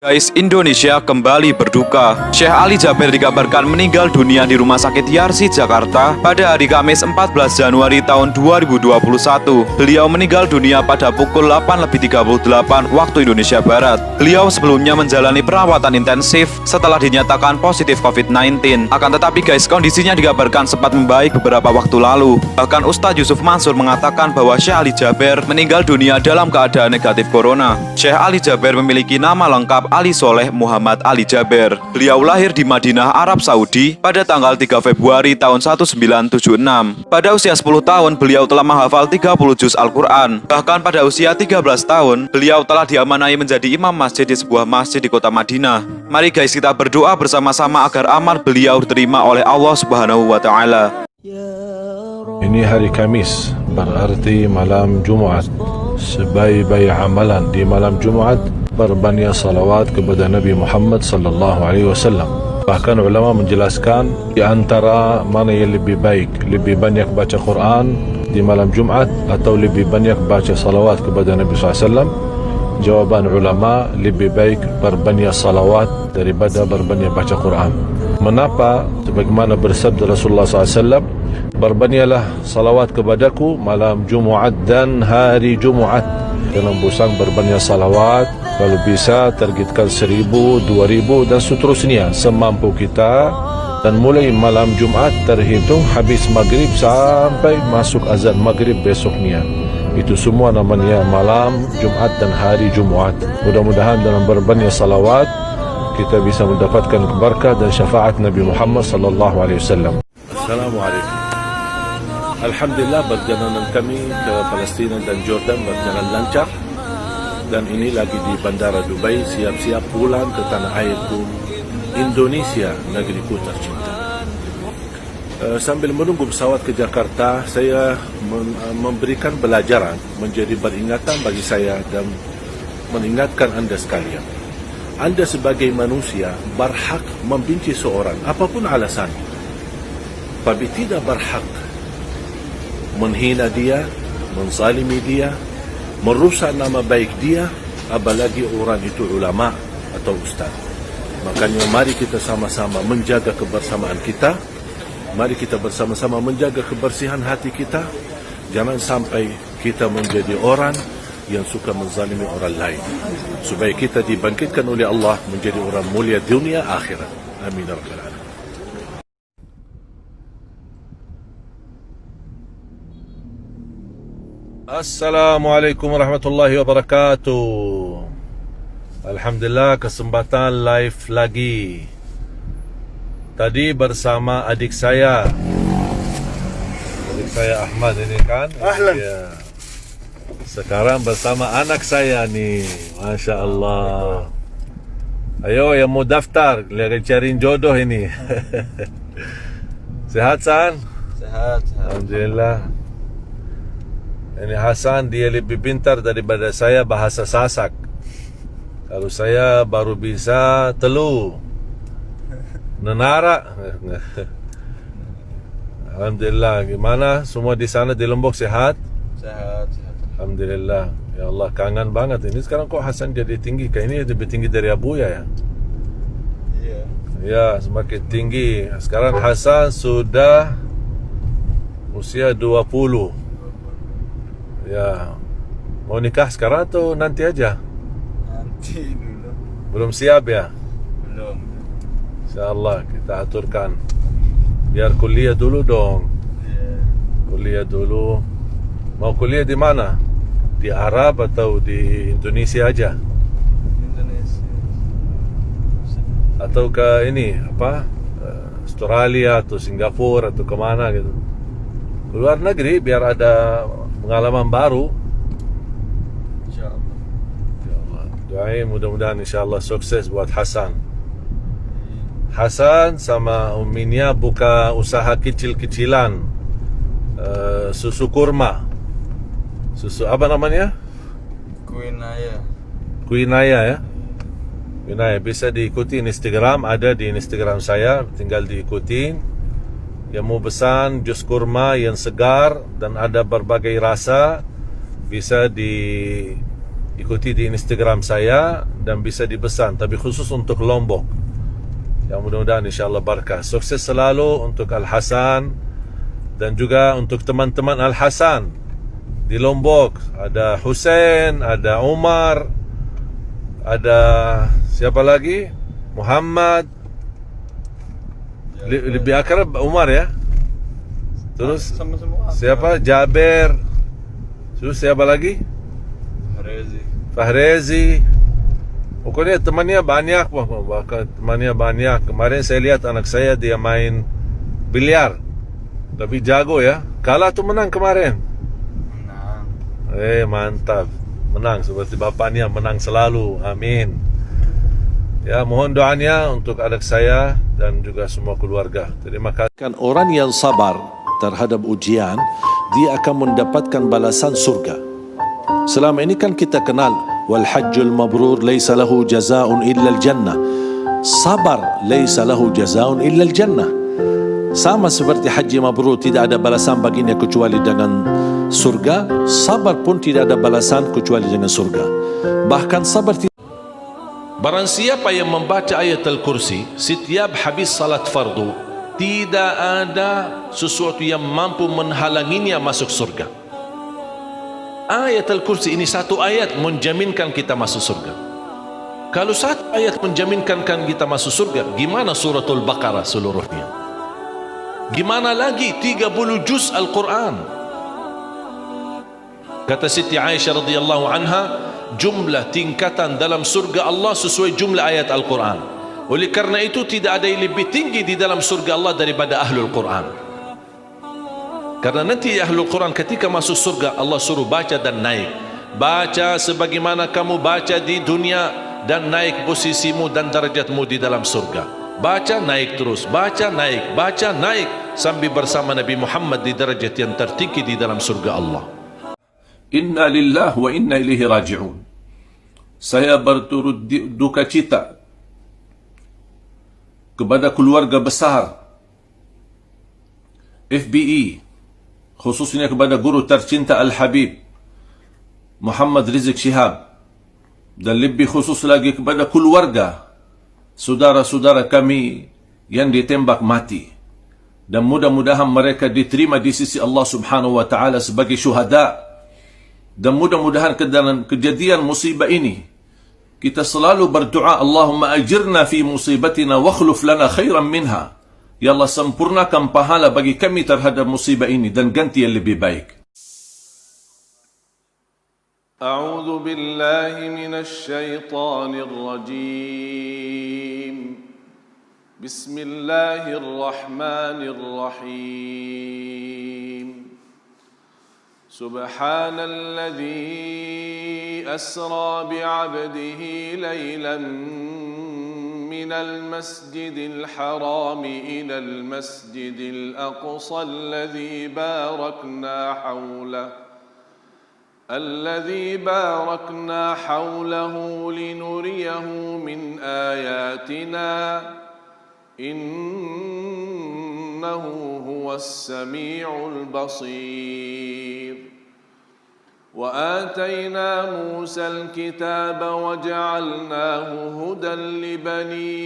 Guys, Indonesia kembali berduka. Syekh Ali Jaber dikabarkan meninggal dunia di Rumah Sakit Yarsi, Jakarta pada hari Kamis 14 Januari tahun 2021. Beliau meninggal dunia pada pukul 8:38 waktu Indonesia Barat. Beliau sebelumnya menjalani perawatan intensif setelah dinyatakan positif COVID-19. Akan tetapi guys, kondisinya dikabarkan sempat membaik beberapa waktu lalu. Bahkan Ustadz Yusuf Mansur mengatakan bahwa Syekh Ali Jaber meninggal dunia dalam keadaan negatif corona. Syekh Ali Jaber memiliki nama lengkap Ali Soleh Muhammad Ali Jaber. Beliau lahir di Madinah, Arab Saudi pada tanggal 3 Februari tahun 1976. Pada usia 10 tahun, beliau telah menghafal 30 juz Al-Quran. Bahkan pada usia 13 tahun, beliau telah diamanai menjadi imam masjid di sebuah masjid di kota Madinah. Mari guys, kita berdoa bersama-sama agar amal beliau diterima oleh Allah Subhanahu wa Ta'ala. Ini hari Kamis, berarti malam Jumaat. Sebaik-baik amalan di malam Jumaat berbanyak salawat kepada Nabi Muhammad sallallahu alaihi wasallam. Bahkan ulama menjelaskan di antara mana yang lebih baik, lebih banyak baca Quran di malam Jumaat atau lebih banyak baca salawat kepada Nabi sallallahu alaihi wasallam. Jawaban ulama, lebih baik berbanyak salawat daripada berbanyak baca Quran. Mengapa? Sebagaimana bersabda Rasulullah SAW, berbanyaklah salawat kepadaku malam Jumaat dan hari Jumaat. Jangan bosan berbanyak salawat. Kalau bisa targetkan 1000, 2000 dan seterusnya semampu kita. Dan mulai malam Jumaat terhitung habis maghrib sampai masuk azan maghrib besoknya. Itu semua namanya malam Jumaat dan hari Jumaat. Mudah-mudahan dalam berbanyak salawat kita bisa mendapatkan berkah dan syafaat Nabi Muhammad sallallahu alaihi wasallam. Assalamualaikum. Alhamdulillah, perjalanan kami ke Palestina dan Jordan berjalan lancar. Dan ini lagi di Bandara Dubai, siap-siap pulang ke tanah airku, Indonesia, negeriku tercinta. Sambil menunggu pesawat ke Jakarta, saya memberikan pelajaran menjadi peringatan bagi saya dan mengingatkan anda sekalian. Anda sebagai manusia berhak membenci seorang, apapun alasan. Tapi tidak berhak menghina dia, menzalimi dia, merusak nama baik dia, apalagi orang itu ulama atau ustaz. Makanya mari kita sama-sama menjaga kebersamaan kita. Mari kita bersama-sama menjaga kebersihan hati kita. Jangan sampai kita menjadi orang yang suka menzalimi orang lain. Supaya kita dibangkitkan oleh Allah menjadi orang mulia dunia akhirat. Amin ya rabbal alamin. Assalamualaikum warahmatullahi wabarakatuh. Alhamdulillah, kesempatan live lagi. Tadi bersama adik saya Ahmad ini kan. Ahlan. Ya. Sekarang bersama anak saya nih, Masya Allah. Ayo yang mau daftar, lagi cariin jodoh ini. Sehat San? Sehat. Alhamdulillah. Ini Hasan, dia lebih pintar daripada saya bahasa Sasak. Kalau saya baru bisa telu, nenara. Alhamdulillah. Gimana semua di sana di Lombok sehat? Sehat. Alhamdulillah. Ya Allah, kangen banget ini. Sekarang kok Hasan jadi tinggi? Kayak ini lebih tinggi dari Abuya ya? Iya. Ya, semakin tinggi. Sekarang Hasan sudah usia 20. Ya. Mau nikah sekarang atau nanti aja? Nanti dulu. Belum siap ya? Belum. InsyaAllah kita aturkan. Biar kuliah dulu dong. Iya. Kuliah dulu. Mau kuliah di mana? Di Arab atau di Indonesia aja? Indonesia. Atau ke ini apa? Australia atau Singapura atau kemana gitu? Keluar negeri biar ada pengalaman baru. InsyaAllah. Ya Allah, doain mudah-mudahan insyaAllah sukses buat Hasan. Hasan sama Uminya buka usaha kecil-kecilan, susu kurma. Susu apa namanya? Kuinaya. Kuinaya ya. Kuinaya bisa diikuti Instagram, ada di Instagram saya, tinggal diikuti. Yang mau pesan jus kurma yang segar dan ada berbagai rasa bisa ikuti di Instagram saya dan bisa dipesan, tapi khusus untuk Lombok. Yang mudah-mudahan insyaAllah barakah. Sukses selalu untuk Al-Hasan dan juga untuk teman-teman Al-Hasan di Lombok. Ada Hussein, ada Umar, ada siapa lagi? Muhammad. Lebih akrab Umar ya. Terus Sama-sama siapa? Jaber. Terus siapa lagi? Rezi. Fahrezi. Pokoknya temannya banyak, bahkan temannya banyak. Kemarin saya lihat anak saya dia main biliar, tapi jago ya. Kalah tuh menang kemarin. Menang. Mantap. Menang seperti bapaknya, menang selalu. Amin. Ya, mohon doanya untuk anak saya dan juga semua keluarga. Terima kasih. Kan orang yang sabar terhadap ujian, dia akan mendapatkan balasan surga. Selama ini kan kita kenal wal hajjul mabrur laisa lahu jazaa'un illa al-jannah. Sabar laisa lahu jazaa'un illa al-jannah. Sama seperti haji mabrur, tidak ada balasan baginya kecuali dengan surga. Sabar pun tidak ada balasan kecuali dengan surga. Bahkan sabar barang siapa yang membaca ayat Al-Kursi setiap habis salat fardu, tidak ada sesuatu yang mampu menghalanginya masuk surga. Ayat Al-Kursi ini satu ayat menjaminkan kita masuk surga. Kalau satu ayat menjaminkan kita masuk surga, gimana suratul Baqarah seluruhnya? Gimana lagi 30 juz Al-Quran? Kata Siti Aisyah radhiyallahu anha, jumlah tingkatan dalam surga Allah sesuai jumlah ayat Al-Quran. Oleh karena itu tidak ada yang lebih tinggi di dalam surga Allah daripada Ahlul Quran. Karena nanti Ahlul Quran ketika masuk surga, Allah suruh baca dan naik. Baca sebagaimana kamu baca di dunia, dan naik posisimu dan darajatmu di dalam surga. Baca naik terus, baca naik sambil bersama Nabi Muhammad di darajat yang tertinggi di dalam surga Allah. Inna lillahi wa inna ilaihi raji'un. Saya berturut duka cita kepada keluarga besar FBI, khususnya kepada guru tercinta Al-Habib Muhammad Rizik Shihab, dan lebih khusus lagi kepada keluarga saudara-saudara kami yang ditembak mati. Dan mudah-mudahan mereka diterima di sisi Allah Subhanahu wa taala sebagai syuhada. Dan mudah-mudahan ke dalam kejadian musibah ini kita selalu berdoa, Allahumma ajirna fi musibatina wa akhluf lana khairan minha. Ya Allah, sempurnakan pahala bagi kami terhadap musibah ini dan ganti yang lebih baik. A'udzu billahi minasy syaithanir rajim. Bismillahirrahmanirrahim. Subhanalladzi asra bi'abdihi laylan minal masjidil haram ilal masjidil aqsa alladzi barakna hawlahu linuriyahu min ayatina innahu huwas sami'ul basir. Wa atayna Musa al-kitaba wa ja'alnahu hudan li bani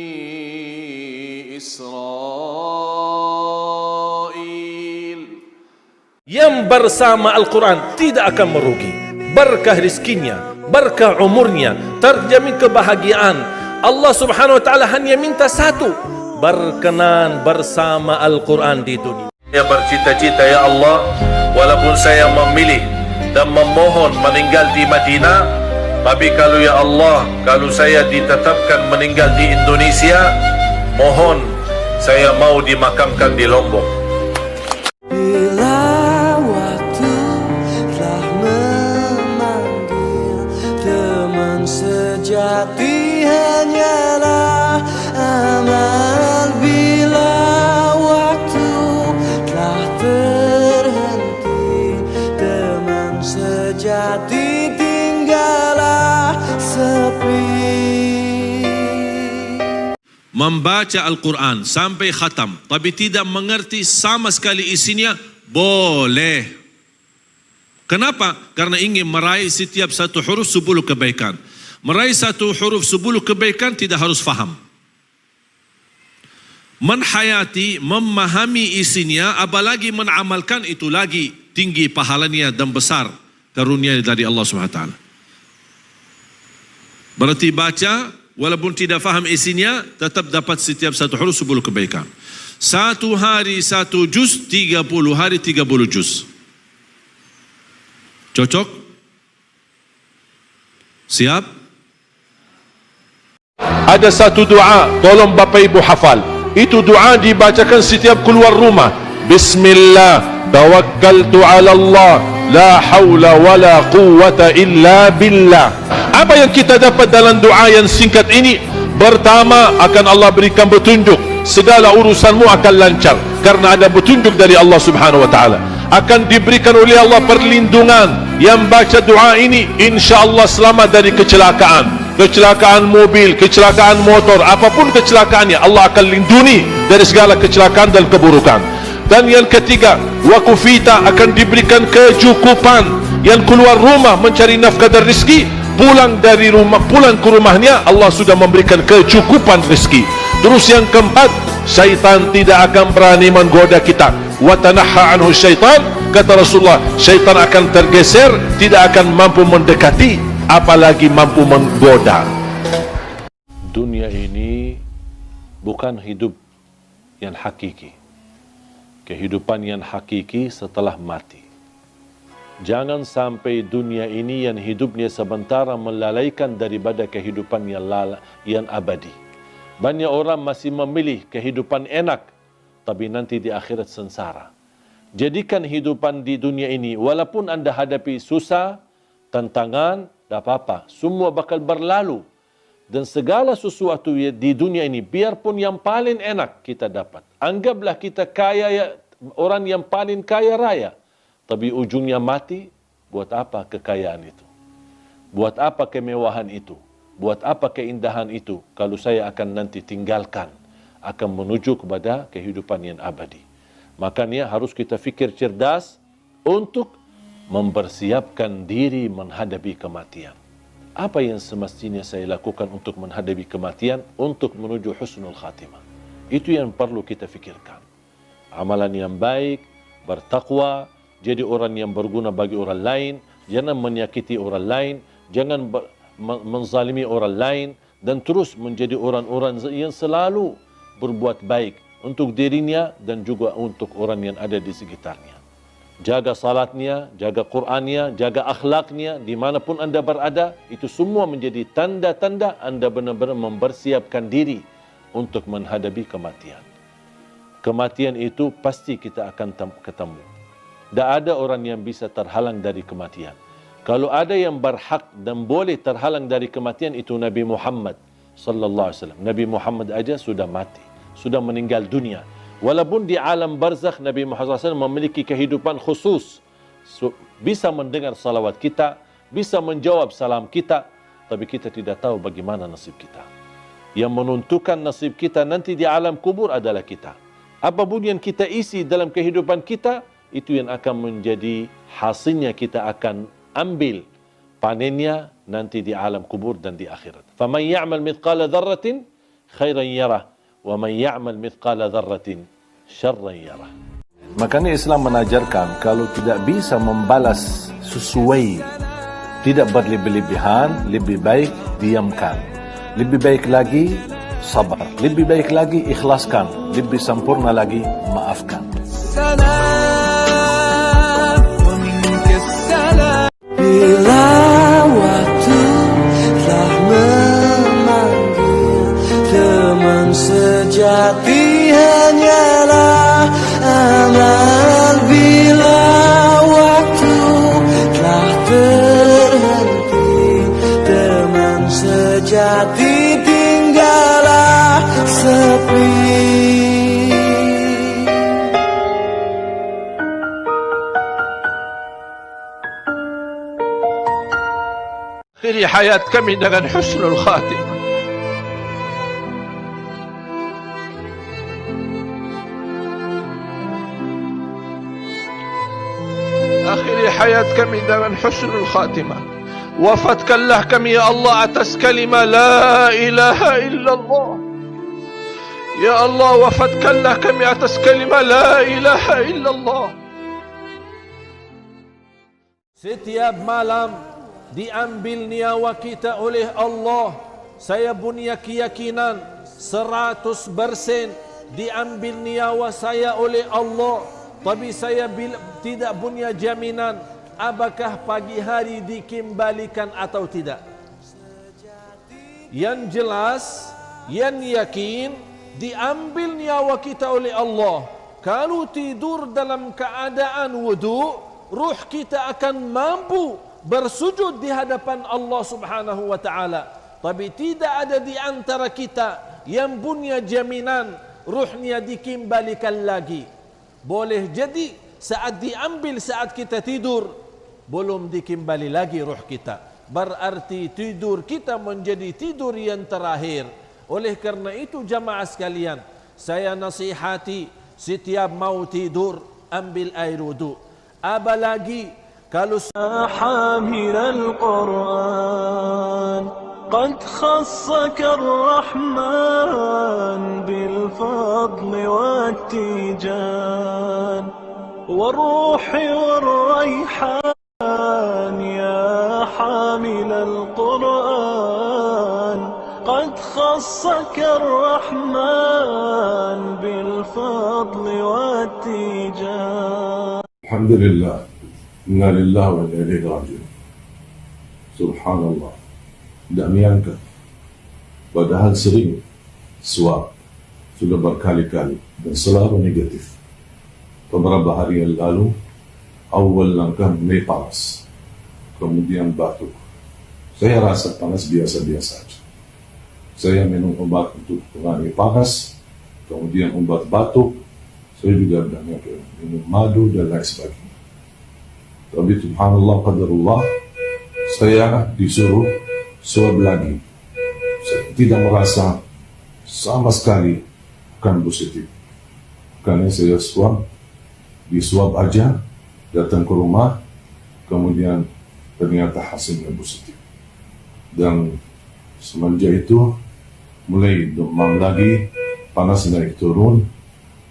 Israil. Yang bersama Al-Quran tidak akan merugi. Berkah rizkinya, berkah umurnya, terjamin kebahagiaan. Allah Subhanahu wa ta'ala hanya minta satu, berkenan bersama Al-Quran di dunia. Saya bercita-cita, ya Allah, walaupun saya memilih dan memohon meninggal di Madinah, tapi kalau ya Allah, kalau saya ditetapkan meninggal di Indonesia, mohon saya mau dimakamkan di Lombok. Bila waktu telah memanggil, teman sejati hanyalah amal. Bila waktu telah terhenti, teman sejati tinggallah sepi. Membaca Al-Quran sampai khatam tapi tidak mengerti sama sekali isinya, boleh. Kenapa? Karena ingin meraih setiap satu huruf 10 kebaikan. Meraih satu huruf 10 kebaikan tidak harus faham. Menhayati, memahami isinya, apalagi menamalkan, itu lagi tinggi pahalanya dan besar karunia dari Allah SWT. Berarti baca, walaupun tidak faham isinya, tetap dapat setiap satu huruf 10 kebaikan. Satu hari 1 juz, 30 hari 30 juz. Cocok? Siap? Ada satu doa, tolong Bapak Ibu hafal. Itu doa dibacakan setiap keluar rumah. Bismillah, tawakkaltu ala Allah, la hawla wa la quwwata illa billah. Apa yang kita dapat dalam doa yang singkat ini? Pertama, akan Allah berikan petunjuk. Segala urusanmu akan lancar karena ada petunjuk dari Allah Subhanahu wa taala. Akan diberikan oleh Allah perlindungan. Yang baca doa ini insya-Allah selamat dari kecelakaan. Kecelakaan mobil, kecelakaan motor, apapun kecelakaannya, Allah akan lindungi dari segala kecelakaan dan keburukan. Dan yang ketiga, wakufita, akan diberikan kecukupan. Yang keluar rumah mencari nafkah dan rezeki, pulang dari rumah, pulang ke rumahnya, Allah sudah memberikan kecukupan rezeki. Terus yang keempat, syaitan tidak akan berani menggoda kita. Wa tanahha anhu syaitan, kata Rasulullah, syaitan akan tergeser, tidak akan mampu mendekati, apalagi mampu menggoda. Dunia ini bukan hidup yang hakiki. Kehidupan yang hakiki setelah mati. Jangan sampai dunia ini yang hidupnya sebentar melalaikan daripada kehidupan yang abadi. Banyak orang masih memilih kehidupan enak, tapi nanti di akhirat sengsara. Jadikan hidupan di dunia ini, walaupun anda hadapi susah, tantangan, tak apa-apa, semua bakal berlalu. Dan segala sesuatu di dunia ini, biarpun yang paling enak kita dapat. Anggaplah kita kaya, orang yang paling kaya raya. Tapi ujungnya mati, buat apa kekayaan itu? Buat apa kemewahan itu? Buat apa keindahan itu? Kalau saya akan nanti tinggalkan, akan menuju kepada kehidupan yang abadi. Makanya harus kita fikir cerdas untuk mempersiapkan diri menghadapi kematian. Apa yang semestinya saya lakukan untuk menghadapi kematian, untuk menuju husnul khatimah? Itu yang perlu kita fikirkan. Amalan yang baik, bertakwa, jadi orang yang berguna bagi orang lain, jangan menyakiti orang lain, jangan menzalimi orang lain, dan terus menjadi orang-orang yang selalu berbuat baik untuk dirinya dan juga untuk orang yang ada di sekitarnya. Jaga salatnya, jaga Qur'annya, jaga akhlaknya, dimanapun anda berada, itu semua menjadi tanda-tanda anda benar-benar mempersiapkan diri untuk menghadapi kematian. Kematian itu pasti kita akan ketemu. Tak ada orang yang bisa terhalang dari kematian. Kalau ada yang berhak dan boleh terhalang dari kematian, itu Nabi Muhammad sallallahu alaihi wasallam. Nabi Muhammad aja sudah mati, sudah meninggal dunia. Walaupun di alam barzakh Nabi Muhammad SAW memiliki kehidupan khusus, bisa mendengar salawat kita, bisa menjawab salam kita, tapi kita tidak tahu bagaimana nasib kita. Yang menentukan nasib kita nanti di alam kubur adalah kita. Apapun yang kita isi dalam kehidupan kita, itu yang akan menjadi hasilnya, kita akan ambil panennya nanti di alam kubur dan di akhirat. Faman ya'mal mithqala dzarratin khairan yarah, wa man ya'mal mithqala dzarratin syarran yarah. Makanya Islam mengajarkan kalau tidak bisa membalas sesuai, tidak berlebih-lebihan, lebih baik diamkan. Lebih baik lagi sabar, lebih baik lagi ikhlaskan, lebih sempurna lagi maafkan. Bila waktu telah memanggil, teman sejati hanyalah amal. Bila waktu telah terhenti, teman sejati tinggallah sepi. Akhiri hayat kami dengan husnul khatimah. Akhiri hayat kami dengan husnul khatimah. Wafatkanlah kami ya Allah atas kalimah la ilaha illallah. Ya Allah, wafatkanlah kami atas kalimah la ilaha illallah. Setiap malam diambil nyawa kita oleh Allah. Saya punya keyakinan 100% diambil nyawa saya oleh Allah. Tapi saya tidak punya jaminan apakah pagi hari dikembalikan atau tidak. Yang jelas, yang yakin diambil nyawa kita oleh Allah. Kalau tidur dalam keadaan wudu, ruh kita akan mampu bersujud di hadapan Allah Subhanahu wa taala. Tapi tidak ada di antara kita yang punya jaminan ruhnya dikembalikan lagi. Boleh jadi saat diambil saat kita tidur belum dikembali lagi ruh kita. Berarti tidur kita menjadi tidur yang terakhir. Oleh karena itu jamaah sekalian, saya nasihati setiap mau tidur ambil air wudu. Apalagi kalau حامل القرآن قد خصك الرحمن بالفضل والتيجان والروح والريحان يا حامل القرآن قد خصك الرحمن بالفضل والتيجان. الحمد لله. Inna lillahi wa inna ilaihi raji'un. Subhanallah. Tidak menyangka. Padahal sering suap sudah berkali-kali dan selalu negatif. Beberapa hari yang lalu awal langkah mulai panas, kemudian batuk. Saya rasa panas biasa-biasa saja. Saya minum obat untuk mengurangi panas, kemudian obat batuk. Saya juga banyak minum madu dan lain sebagainya. Tapi subhanallah qadarullah, saya disuruh swab lagi. Saya tidak merasa sama sekali bukan positif. Karena saya diswab aja, datang ke rumah, kemudian ternyata hasilnya positif. Dan semenjak itu mulai demam lagi, panas naik turun,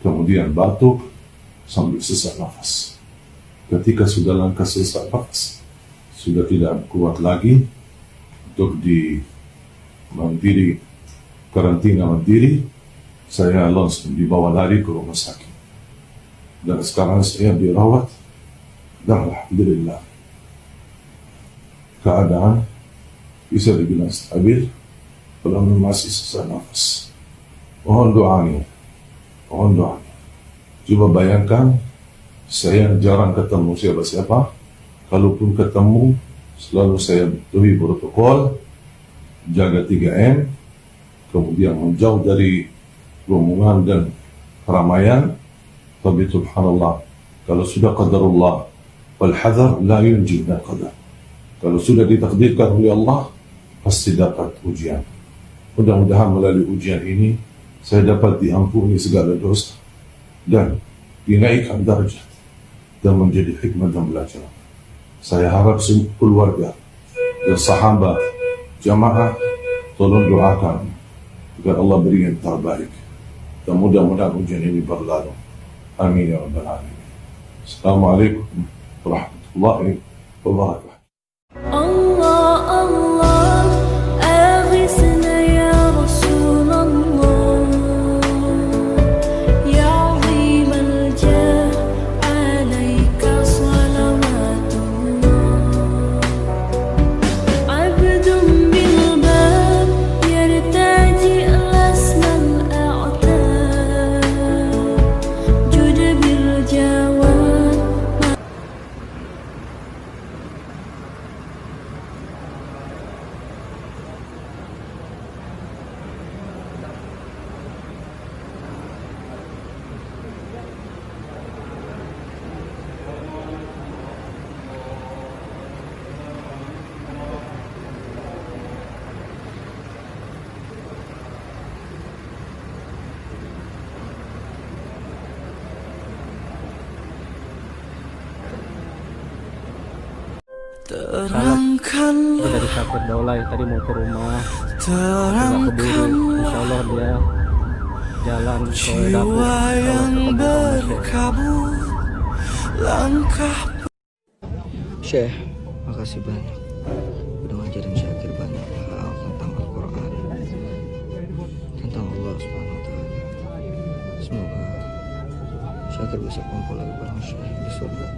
kemudian batuk sambil sesak nafas. Ketika sudah langkah sesak nafas, sudah tidak kuat lagi untuk karantina mandiri, saya langsung dibawa lari ke rumah sakit. Dan sekarang saya dirawat dan alhamdulillah keadaan bisa dibilang stabil, walaupun masih sesak nafas. Mohon doanya. Coba bayangkan, saya jarang ketemu siapa-siapa. Kalaupun ketemu, selalu saya patuhi protokol, jaga 3M, kemudian menjauh dari kerumunan dan keramaian. Tapi subhanallah, kalau sudah qadarullah, wal hadar la yunji min qadar. Kalau sudah ditakdirkan oleh Allah, pasti dapat ujian. Mudah-mudahan melalui ujian ini saya dapat diampuni segala dosa dan dinaikkan derajat dan menjadi hikmah dan belajar. Saya harap semua keluarga dan sahabat jamaah tolong doakan agar Allah beri yang terbaik dan mudah-mudahan ujian ini berlalu. Amin ya rabbal alamin. Assalamualaikum warahmatullahi wabarakatuh. Itu dari Syakir Daulay tadi mau ke rumah, nggak keburu. Insya Allah dia jalan ke dapur kalau ketemu sama Syekh. Syekh, makasih banyak udah ngajarin Syakir banyak hal tentang Al-Quran, tentang Allah Subhanahu wa Ta'ala. Semoga Syakir bisa kumpul lagi bareng Syekh di surga.